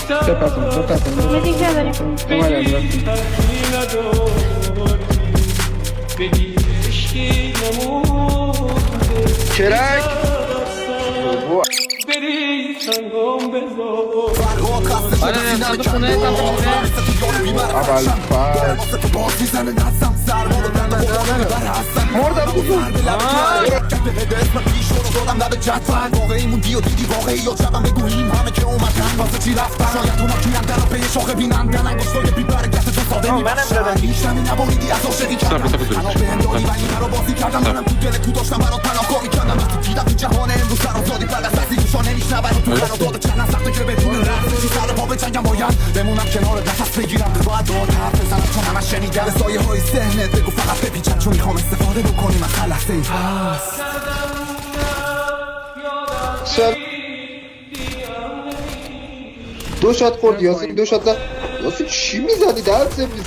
یه دیگه داریم. کرک اول مردم بزرگ دادم لب جدول واقعی موندی و دیدی واقعی یا جبم بگوییم همه که اومدن واسه چی رفتن شاید اونا کیندن و پی شاخه بینندن انگشتای بی برکت تو ساده میبخشن هیچ نمی نباریدی از عاشقی کردن الان به هنداری ولی مرا بازی کردم منم تو دل تو داشتم برات پناهگاه میکردم وقتی دیدم تو جهان امروز سرازادی بعد از دستی گوشا نمیشنون و تو قرارداد چند سخته که بدون رفت چی سر پا بجنگم باید بمونم کنار نفس بگیرم باید داد حرف بزنم چون همش شنیدم سایه های ذهنت بگو فقط بپیچم چون میخوام استفاده بکنیم از هر لحظه ای دو شات خورد یاسین دو شات زد یاسین چی میزنی در سرویس